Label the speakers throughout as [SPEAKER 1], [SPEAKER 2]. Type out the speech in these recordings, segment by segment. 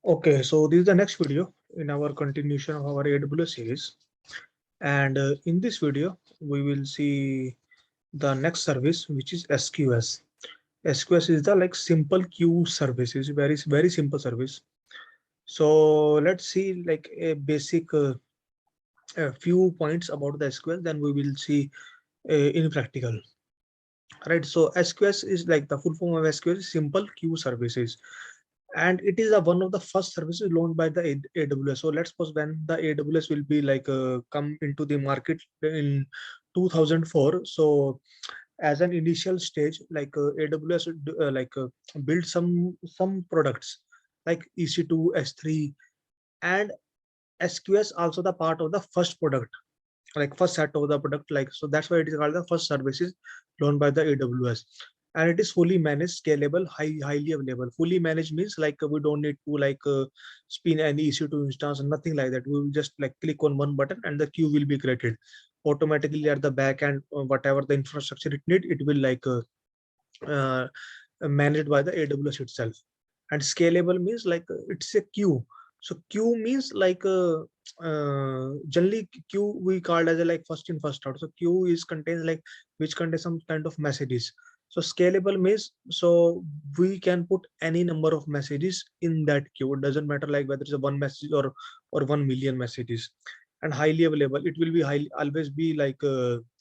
[SPEAKER 1] Okay, so this is the next video in our continuation of our AWS series. And in this video, we will see the next service, which is SQS. SQS is the like simple queue service. It's very simple service. So let's see like a few points about the SQL. Then we will see in practical. Right. So SQS is like the full form of SQS is simple queue services, and it is one of the first services launched by the AWS. So let's suppose when the AWS will be like come into the market in 2004. So as an initial stage, like AWS build some products like EC2, S3, and SQS also the part of the first product, like first set of the product. Like so that's why it is called the first services launched by the AWS. And it is fully managed, scalable, highly available. Fully managed means like we don't need to like spin any EC2 instance, nothing like that. We will just like click on one button and the queue will be created automatically at the back, and whatever the infrastructure it need, it will like uh, managed by the AWS itself. And scalable means like it's a queue. So queue means like generally queue we called as a like first in first out. So queue is contains like which contains some kind of messages. So scalable means so we can put any number of messages in that queue. It doesn't matter like whether it's a one message or 1 million messages. And highly available, it will be highly always be like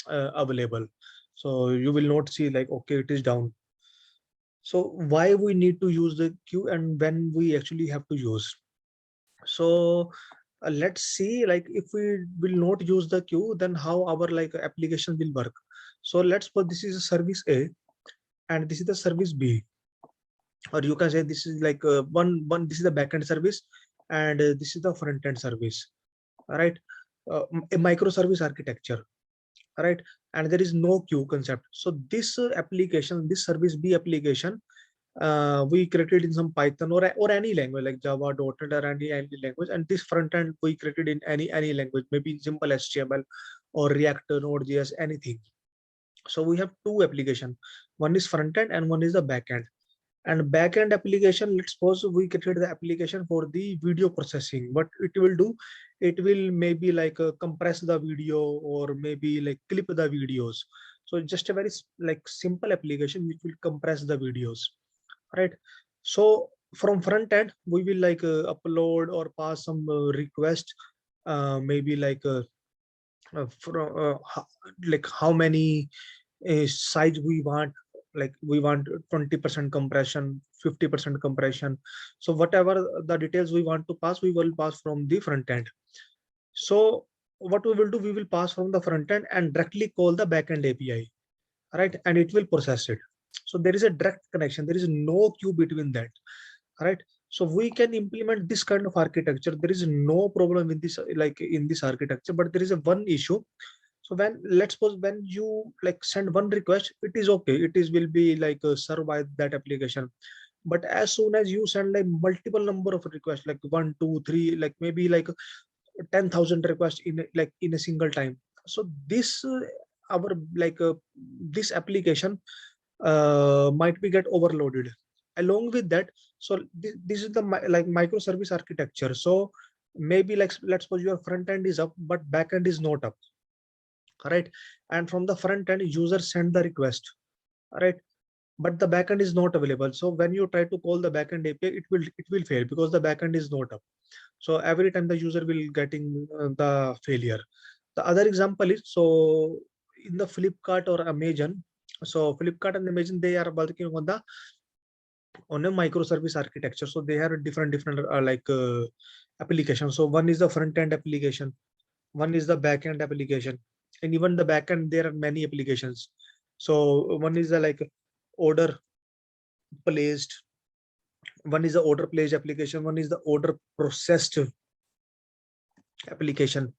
[SPEAKER 1] available. So you will not see like okay it is down. So why we need to use the queue and when we actually have to use. So let's see like if we will not use the queue, then how our like application will work. So let's put this is a service A and this is the service B, or you can say this is like one this is the backend service, and this is the front end service. All right. A microservice architecture. Right. And there is no queue concept. So this application, this service B application, we created in some Python or any language like Java, .NET, or any language. And this front end we created in any language, maybe in simple HTML or React, Node.js, anything. So we have two application. One is front end and one is the back end. And backend application, let's suppose we created the application for the video processing. What it will do, it will maybe like compress the video or maybe like clip the videos. So just a very like simple application which will compress the videos, right? So from front end we will like upload or pass some request, maybe like like how many size we want. Like we want 20% compression, 50% compression. So whatever the details we want to pass, we will pass from the front end. So what we will do, we will pass from the front end and directly call the backend API, right? And it will process it. So there is a direct connection, there is no queue between that, right? So we can implement this kind of architecture. There is no problem in this like in this architecture, but there is a one issue. So when let's suppose when you like send one request, it is okay, it is will be like served by that application. But as soon as you send like multiple number of requests, like 1 2 3, like maybe like 10,000 requests in like in a single time. So this our like this application might be get overloaded. Along with that, so this is the like microservice architecture. So maybe like let's suppose your front end is up but back end is not up, right? And from the front end user send the request, right? But the backend is not available. So when you try to call the backend API, it will fail because the backend is not up. So every time the user will getting the failure. The other example is, so in the Flipkart or Amazon. So Flipkart and Amazon, they are working on a microservice architecture. So they have different applications. So one is the front end application, one is the back end application, and even the back end there are many applications. So one is the like order placed, one is the order placed application, one is the order processed application.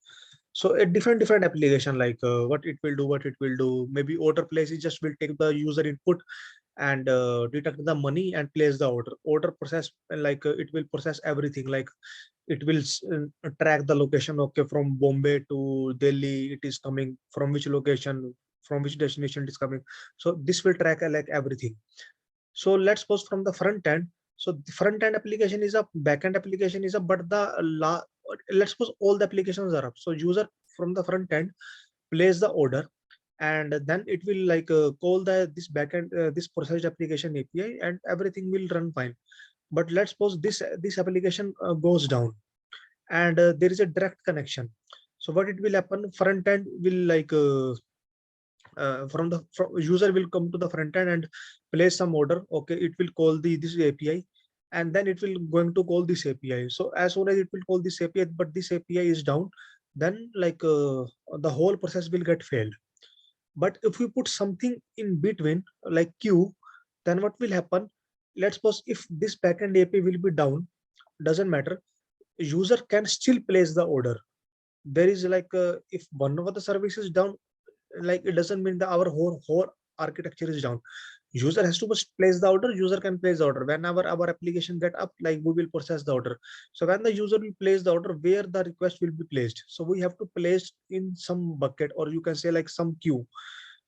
[SPEAKER 1] So a different application, like what it will do, maybe order place is just will take the user input and detect the money and place the order process, like it will process everything, like it will track the location. Okay, from Bombay to Delhi it is coming, from which location, from which destination it is coming. So this will track like everything. So let's suppose from the front end, So the front end application is up, back end application is up, but let's suppose all the applications are up. So user from the front end place the order, and then it will like call this backend this processed application API, and everything will run fine. But let's suppose this application goes down, and there is a direct connection. So what it will happen, front end will like user will come to the front end and place some order. Okay, it will call this API, and then it will going to call this API. So as soon as it will call this API, but this API is down, then like the whole process will get failed. But if we put something in between like queue, then what will happen? Let's suppose if this backend API will be down, doesn't matter. User can still place the order. There is like if one of the service is down, like it doesn't mean that our whole architecture is down. User has to just place the order. User can place the order whenever our application get up, like we will process the order. So when the user will place the order, where the request will be placed, so we have to place in some bucket, or you can say like some queue.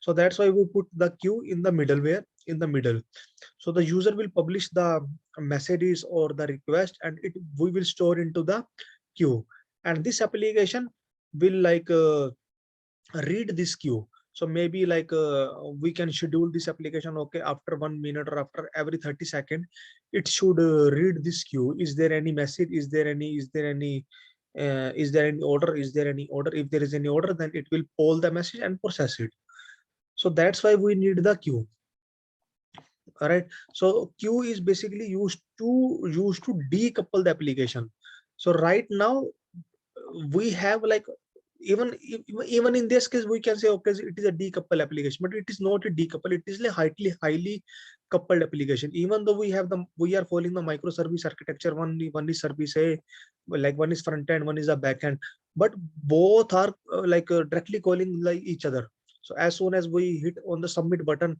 [SPEAKER 1] So that's why we put the queue in the middleware, in the middle. So the user will publish the messages or the request, and we will store into the queue. And this application will like read this queue. So maybe like we can schedule this application. Okay, after 1 minute or after every 30 seconds, it should read this queue. Is there any message? Is there any order? Is there any order? If there is any order, then it will poll the message and process it. So that's why we need the queue. All right. So queue is basically used to decouple the application. So right now we have like even in this case we can say okay, it is a decoupled application, but it is not a decoupled. It is a highly coupled application. Even though we are following the microservice architecture. One is service A, like one is front end, one is a back end, but both are directly calling like each other. So as soon as we hit on the submit button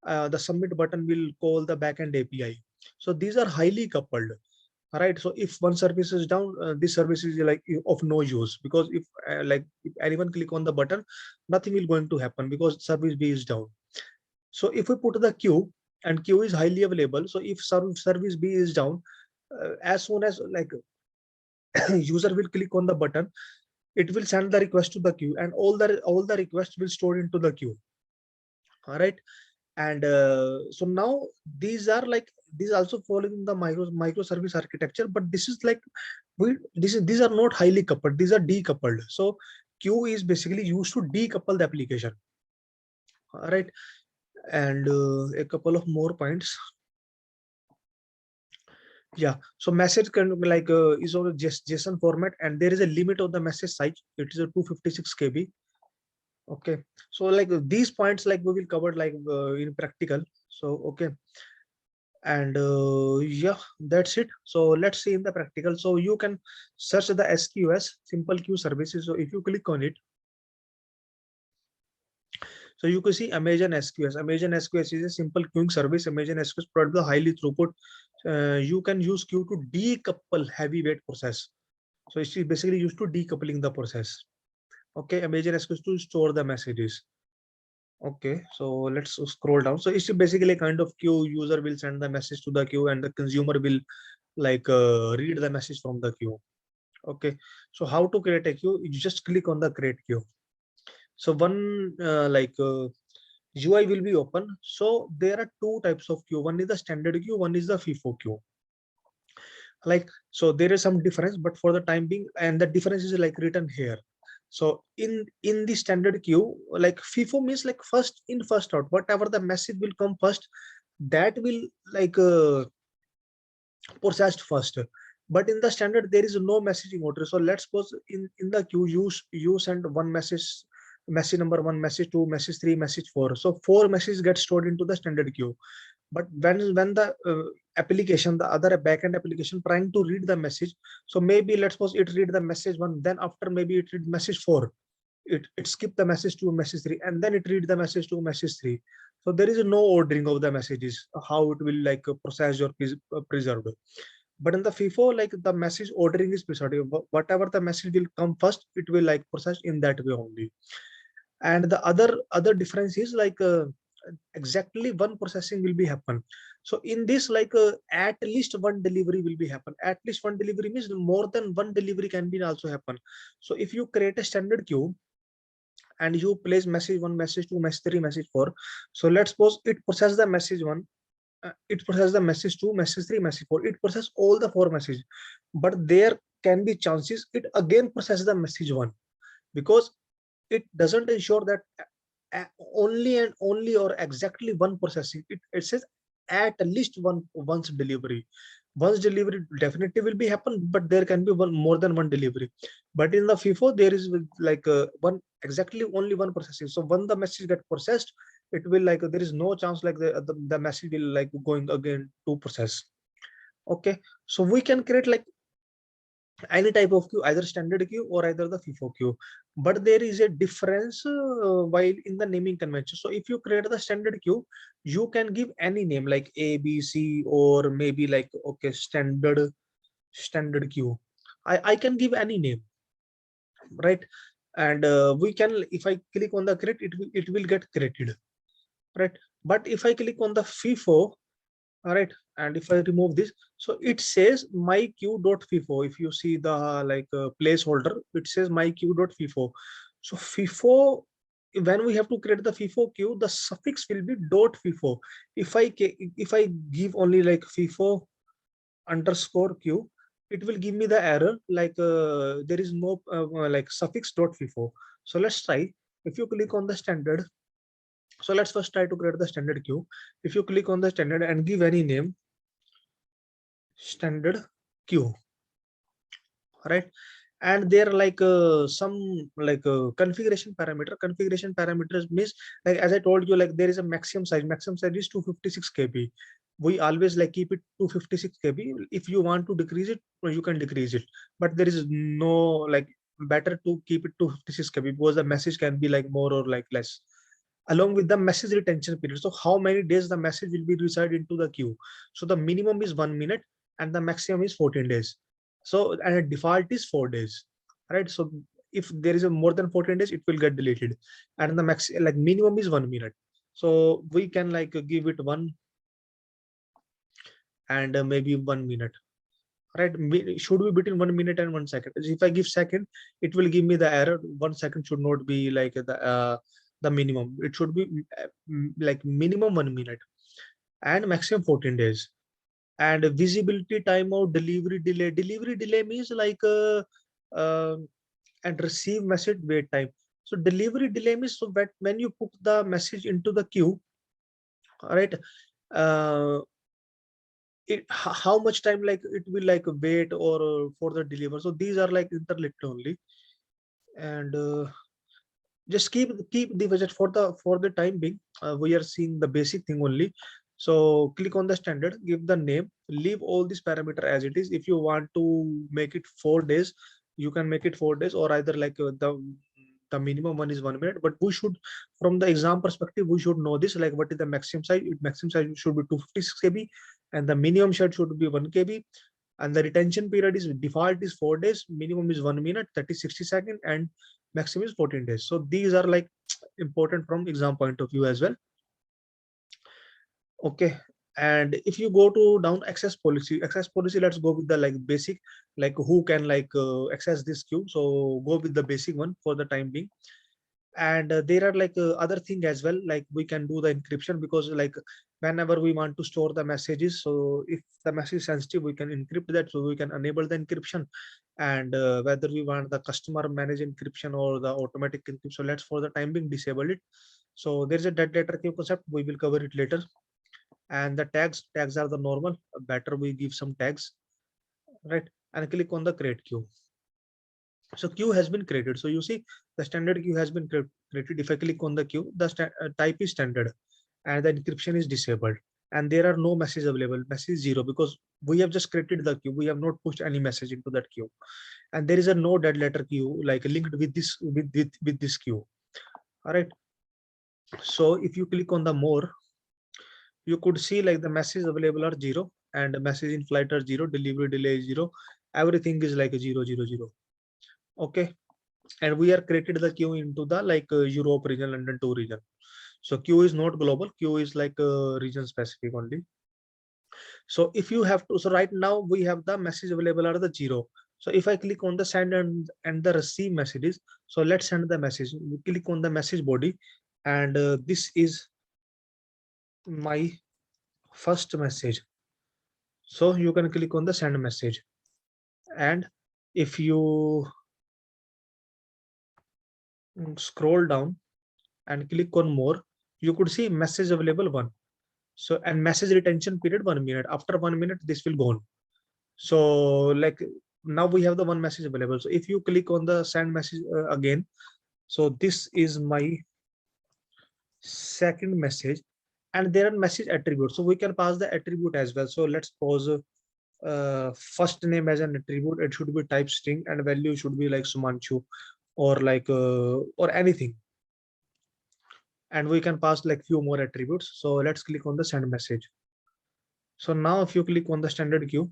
[SPEAKER 1] will call the backend API. So these are highly coupled. All right. So if one service is down, this service is like of no use, because if anyone click on the button, nothing will going to happen because service B is down. So if we put the queue, and queue is highly available, so if service B is down, as soon as like user will click on the button, it will send the request to the queue, and all the requests will store into the queue. All right. And so now these also following the microservice architecture, but this is like these are not highly coupled, these are decoupled. So queue is basically used to decouple the application. All right. And a couple of more points. Yeah, so message can like is on a JSON format, and there is a limit of the message size. It is a 256 KB. Okay, so like these points like we will cover like in practical. So okay, and yeah, that's it. So let's see in the practical. So you can search the SQS, simple queue services. So if you click on it, so you can see Amazon SQS. Amazon SQS is a simple queuing service. Amazon SQS provides the highly throughput. You can use queue to decouple heavyweight process. So it's basically used to decoupling the process. Okay, Amazon SQS to store the messages. Okay, so let's scroll down. So it's basically kind of queue. User will send the message to the queue, and the consumer will like read the message from the queue. Okay, so how to create a queue? You just click on the create queue. So one UI will be open. So there are two types of queue. One is the standard queue, one is the FIFO queue. Like, so there is some difference, but for the time being, and the difference is like written here. So in the standard queue, like FIFO means like first in, first out. Whatever the message will come first, that will like processed first. But in the standard, there is no messaging order. So let's suppose in the queue, you send one message number 1, message 2, message 3, message 4. So 4 messages get stored into the standard queue. But when the application, the other backend application trying to read the message, so maybe let's suppose it read the message 1, then after maybe it read message 4, it skip the message to message 3, and then it read the message to message 3. So there is no ordering of the messages, how it will like process or preserved. But in the FIFO, like the message ordering is preserved. Whatever the message will come first, it will like process in that way only. And the other difference is like exactly one processing will be happen. So in this, like at least one delivery will be happen. At least one delivery means more than one delivery can be also happen. So if you create a standard queue and you place message 1, message 2, message 3, message 4, so let's suppose it process the message 1, it process the message 2, message 3, message 4, it process all the 4 messages, but there can be chances it again process the message 1, because it doesn't ensure that only and only or exactly one processing. It says at least once delivery. Once delivery definitely will be happen, but there can be one more than one delivery. But in the FIFO, there is like one exactly only one processing. So when the message get processed, it will like there is no chance like the message will like going again to process. Okay, so we can create like any type of queue, either standard queue or either the FIFO queue. But there is a difference while in the naming convention. So if you create the standard queue, you can give any name like A, B, C, or maybe like okay standard queue. I can give any name, right? And we can, if I click on the create, it will get created, right? But if I click on the FIFO, all right, and if I remove this, so it says my queue.fifo. If you see the like placeholder, it says my queue.fifo. So FIFO, when we have to create the FIFO queue, the suffix will be .fifo. If I give only like FIFO underscore queue, it will give me the error like there is no like suffix .fifo. So let's try. If you click on the standard, so let's first try to create the standard queue. If you click on the standard and give any name, standard queue, right? And there are like some like configuration parameters means, like as I told you, like there is a maximum size is 256 KB. We always like keep it 256 KB. If you want to decrease it, you can decrease it, but there is no like better to keep it 256 KB, because the message can be like more or like less, along with the message retention period. So how many days the message will be resided into the queue. So the minimum is 1 minute and the maximum is 14 days. So and the default is 4 days, right? So if there is a more than 14 days, it will get deleted, and the max like minimum is 1 minute. So we can like give it one and maybe 1 minute, right? Should be between 1 minute and 1 second. If I give second, it will give me the error. 1 second should not be like the minimum. It should be like minimum 1 minute and maximum 14 days. And visibility timeout, delivery delay. Delivery delay means like uh, and receive message wait time. So delivery delay means so that when you put the message into the queue, all right, uh, how much time like it will like wait or for the deliver. So these are like interlinked only. And just keep the budget for the time being. We are seeing the basic thing only. So click on the standard, give the name, leave all this parameter as it is. If you want to make it 4 days, you can make it 4 days, or either like the minimum one is 1 minute. But we should, from the exam perspective, we should know this, like what is the maximum size. Maximum size should be 256 KB, and the minimum size should be 1 KB, and the retention period is default is 4 days, minimum is 1 minute, 30-60 seconds, and maximum is 14 days. So these are like important from exam point of view as well. Okay, and if you go to down access policy, let's go with the like basic, like who can like access this queue. So go with the basic one for the time being. And there are like other thing as well, like we can do the encryption, because like whenever we want to store the messages, so if the message is sensitive, we can encrypt that, so we can enable the encryption. And whether we want the customer managed encryption or the automatic encryption, so let's for the time being disable it. So there's a dead letter queue concept, we will cover it later. And the tags are the normal, better we give some tags, right? And click on the create queue. So queue has been created. So you see the standard queue has been created. If I click on the queue, the type is standard and the encryption is disabled, and there are no messages available. Message 0, because we have just created the queue. We have not pushed any message into that queue, and there is a no dead letter queue like linked with this with this queue. All right. So if you click on the more, you could see like the messages available are 0, and the message in flight are 0, delivery delay is 0, everything is like a 0, 0, 0. Okay, and we are created the queue into the like Europe region, London 2 region. So queue is not global, queue is like region specific only. So if you have to, so right now we have the message available are the 0. So if I click on the send and the receive messages, so let's send the message. We click on the message body, and this is my first message. So you can click on the send message, and if you scroll down and click on more, you could see message available 1. So and message retention period 1 minute. After 1 minute, this will go on. So like now we have the one message available. So if you click on the send message again, so this is my second message, and there are message attributes. So we can pass the attribute as well. So let's pause first name as an attribute. It should be type string, and value should be like Sumanchu or like or anything. And we can pass like few more attributes. So let's click on the send message. So now if you click on the standard queue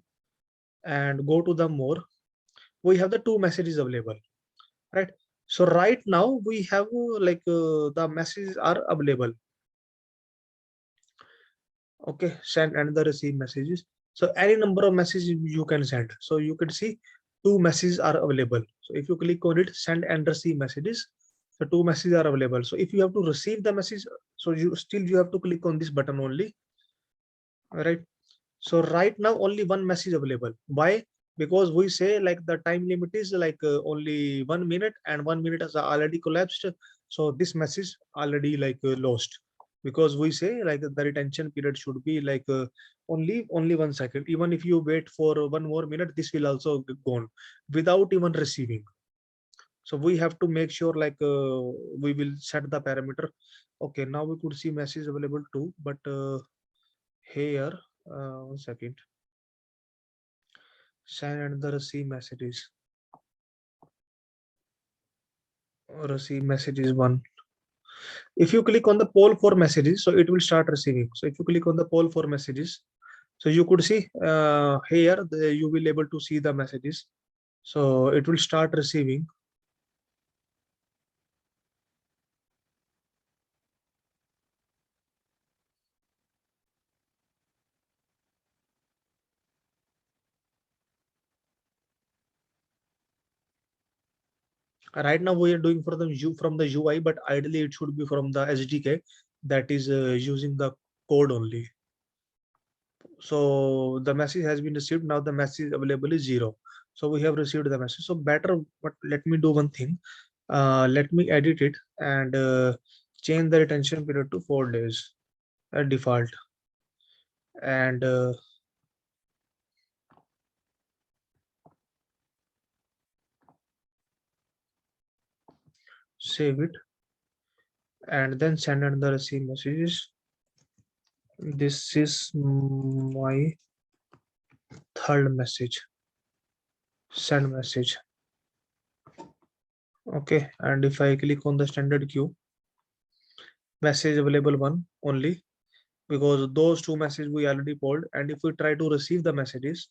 [SPEAKER 1] and go to the more, we have the 2 messages available, right? So right now we have like the messages are available. Okay, send and the receive messages. So any number of messages you can send. So you can see 2 messages are available. So if you click on it, send and receive messages, so 2 messages are available. So if you have to receive the message, so you have to click on this button only. All right. So right now only 1 message available. Why? Because we say like the time limit is like only 1 minute, and 1 minute has already collapsed. So this message already like lost, because we say like the retention period should be like only 1 second. Even if you wait for 1 more minute, this will also be gone without even receiving. So we have to make sure like we will set the parameter. Okay, now we could see message available too, but here 1 second. Send and the receive messages. Receive messages 1. If you click on the poll for messages, so it will start receiving. So if you click on the poll for messages, so you could see here you will able to see the messages. So it will start receiving. Right now we are doing for the from the UI, but ideally it should be from the SDK that is using the code only. So the message has been received. Now the message available is 0. So we have received the message. So better, but let me do one thing. Let me edit it and change the retention period to 4 days at default, and save it, and then send another receive messages. This is my third message. Send message. Okay, and if I click on the standard queue, message available 1 only, because those 2 messages we already polled. And if we try to receive the messages,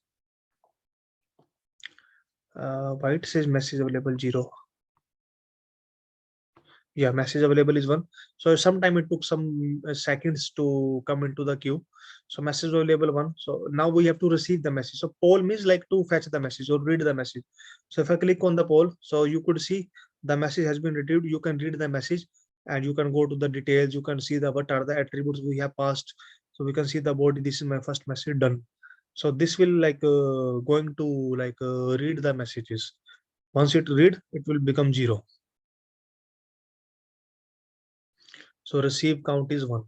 [SPEAKER 1] why it says message available 0? Yeah, message available is 1. So sometime it took some seconds to come into the queue. So message available 1. So now we have to receive the message. So poll means like to fetch the message or read the message. So if I click on the poll, so you could see the message has been retrieved. You can read the message and you can go to the details. You can see the what are the attributes we have passed. So we can see the body. This is my first message done. So this will like going to like read the messages. Once it read, it will become 0. So receive count is 1.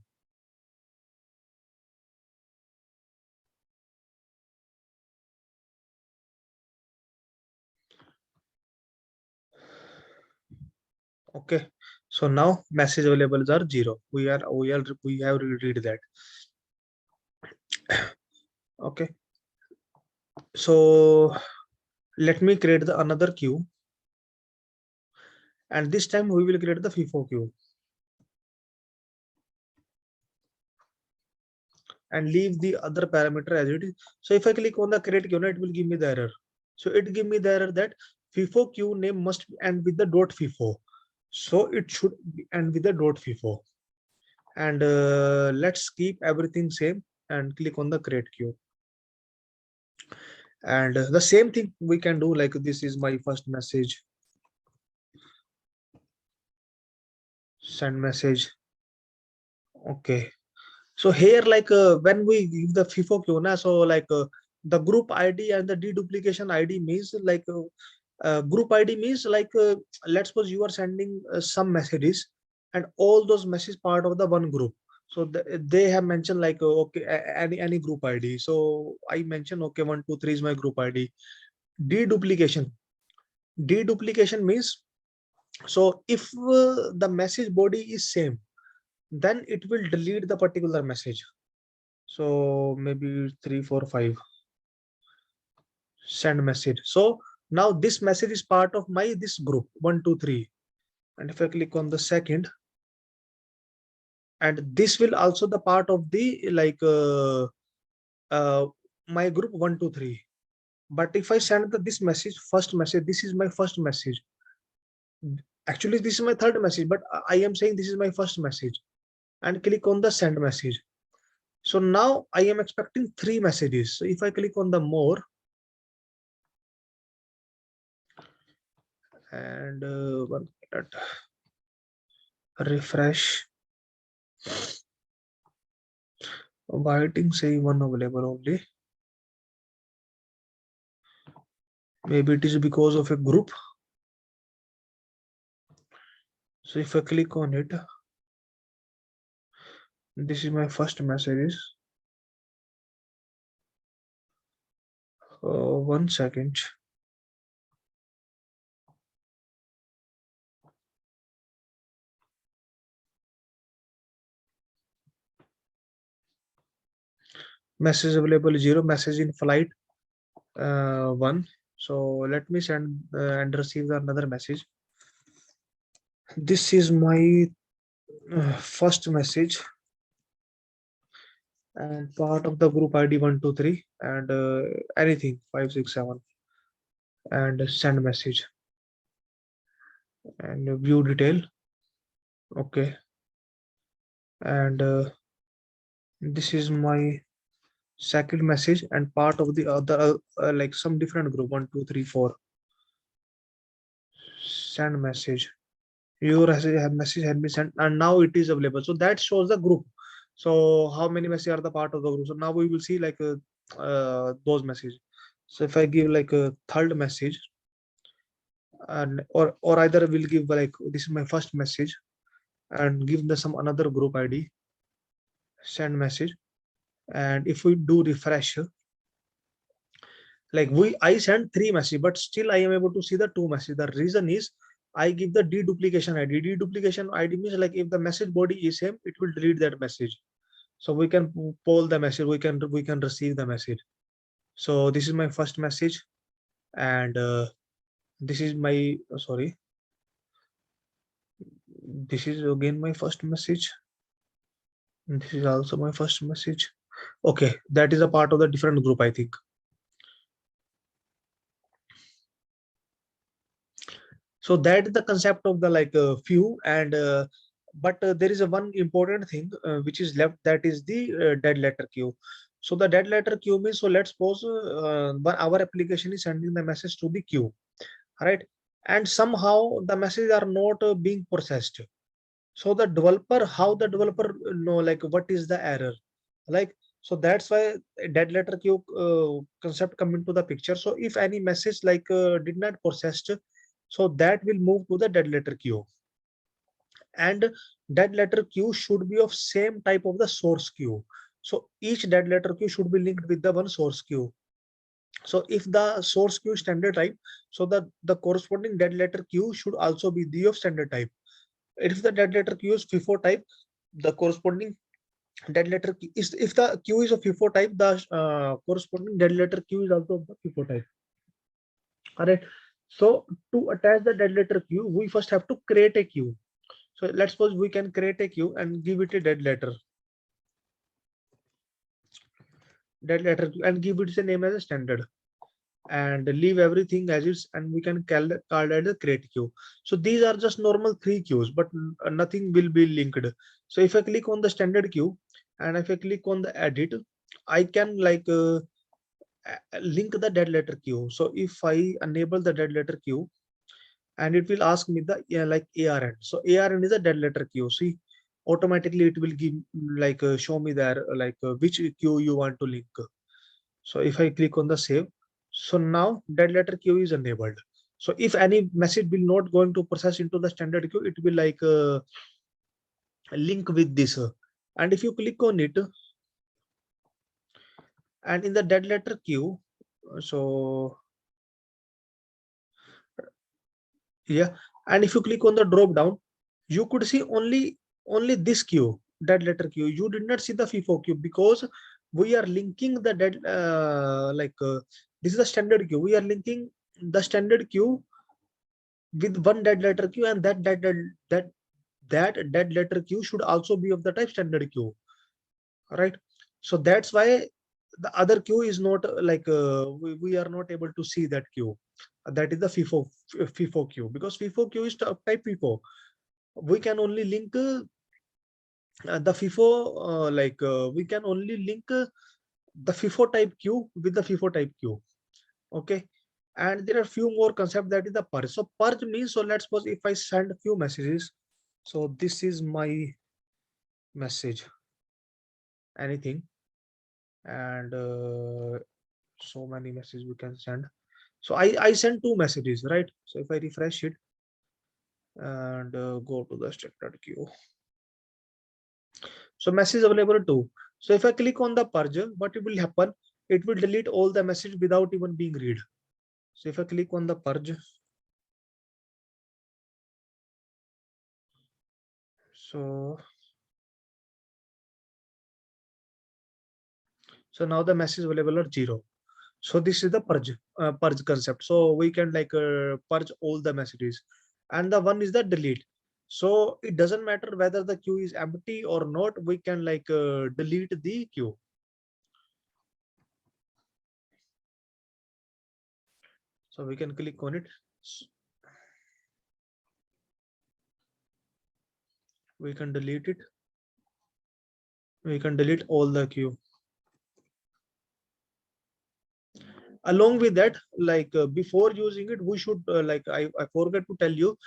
[SPEAKER 1] Okay, so now message availables are 0. We have read that. Okay, so let me create the another queue, and this time we will create the FIFO queue and leave the other parameter as it is. So if I click on the create queue, it will give me the error. So it give me the error that FIFO queue name must end with the .FIFO. So it should end with the .FIFO. and let's keep everything same and click on the create queue. And the same thing we can do, like this is my first message, send message. Okay, so here like when we give the FIFO queue na, so like the group ID and the deduplication ID means like group ID means like let's suppose you are sending some messages and all those messages part of the one group. So they have mentioned like okay, any group ID. So I mentioned okay, 123 is my group ID. Deduplication. Deduplication means, so if the message body is same, then it will delete the particular message. So maybe 345, send message. So now this message is part of my this group 123, and if I click on the second, and this will also the part of the like uh, my group 123. But if I send this message, first message, this is my first message. Actually this is my third message, but I am saying this is my first message, and click on the send message. So now I am expecting 3 messages. So if I click on the more and one minute, refresh, writing saying one available only. Maybe it is because of a group. So if I click on it, this is my first message. 1 second. Message available 0, message in flight 1. So let me send and receive another message. This is my first message and part of the group ID 123 and anything 567 and send message and view detail. Okay, and this is my second message and part of the other like some different group 1 2 3 4, send message. Your message has been sent and now it is available. So that shows the group. So how many messages are the part of the group? So now we will see like those messages. So if I give like a third message, and or either we'll give like this is my first message and give the some another group ID, send message, and if we do refresh, like I sent 3 messages, but still I am able to see the 2 messages. The reason is I give the deduplication ID. Deduplication ID means like if the message body is same, it will delete that message. So we can poll the message, we can receive the message. So this is my first message, and this is my sorry, this is again my first message. This is also my first message. Okay, that is a part of the different group, I think. So that is the concept of the like few, and but there is a one important thing which is left, that is the dead letter queue. So the dead letter queue means, so let's suppose our application is sending the message to the queue, right? And somehow the messages are not being processed. So the developer, how the developer know like what is the error, like, so that's why dead letter queue concept come into the picture. So if any message like did not processed, so that will move to the dead letter queue, and dead letter queue should be of same type of the source queue. So each dead letter queue should be linked with the one source queue. So if the source queue is standard type, so the corresponding dead letter queue should also be the of standard type. If the dead letter queue is FIFO type, the corresponding dead letter queue is, if the queue is of FIFO type, the corresponding dead letter queue is also of the FIFO type. All right. So to attach the dead letter queue, we first have to create a queue. So let's suppose we can create a queue and give it a dead letter queue, and give it a name as a standard. and leave everything as is, and we can call it the create queue. So these are just normal 3 queues, but nothing will be linked. So if I click on the standard queue and if I click on the edit, I can link the dead letter queue. So if I enable the dead letter queue, and it will ask me the ARN. So ARN is a dead letter queue. See, automatically it will give show me there which queue you want to link. So if I click on the save, so now dead letter queue is enabled. So if any message will not going to process into the standard queue, it will link with this. And if you click on it, and in the dead letter queue, so yeah, and if you click on the drop down, you could see only this queue, dead letter queue. You did not see the FIFO queue because we are linking the dead this is the standard queue. We are linking the standard queue with one dead letter queue, and that dead letter queue should also be of the type standard queue, right? So that's why the other queue is not we are not able to see that queue. That is the FIFO queue, because FIFO queue is type FIFO. We can only link the FIFO we can only link the FIFO type queue with the FIFO type queue. Okay. And there are few more concepts, that is the purge. So purge means, so let's suppose if I send a few messages, so this is my message, anything, and so many messages we can send. So I send 2 messages, right? So if I refresh it and go to the structured queue, so message available too. So if I click on the purge, what it will happen? It will delete all the message without even being read. So if I click on the purge, so now the message available are 0. So this is the purge concept. So we can purge all the messages, and the one is the delete. So it doesn't matter whether the queue is empty or not. We can delete the queue. So we can click on it. We can delete it. We can delete all the queue. Along with that, before using it, we should I forgot to tell you,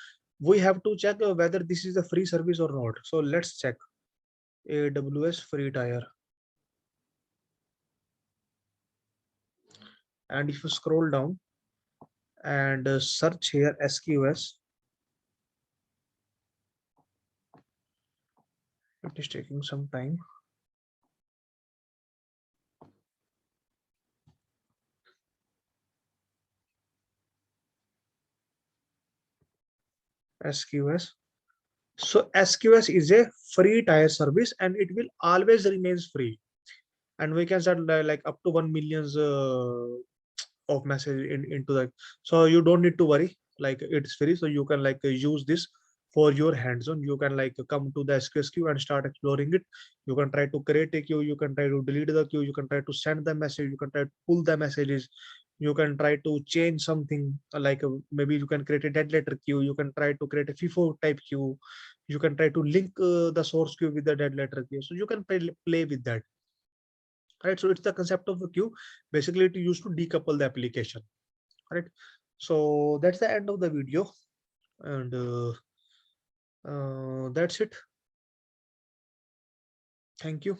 [SPEAKER 1] we have to check whether this is a free service or not. So let's check AWS free tier. And if you scroll down and search here SQS, it is taking some time. SQS. So SQS is a free tier service, and it will always remains free. And we can start up to 1 million of message into that. So you don't need to worry, it's free. So you can use this for your hands-on. You can come to the SQS queue and start exploring it. You can try to create a queue, you can try to delete the queue, you can try to send the message, you can try to pull the messages, you can try to change something, maybe you can create a dead letter queue, you can try to create a FIFO type queue, you can try to link the source queue with the dead letter queue. So you can play with that, right? So it's the concept of a queue. Basically it used to decouple the application, right? So that's the end of the video, and that's it. Thank you.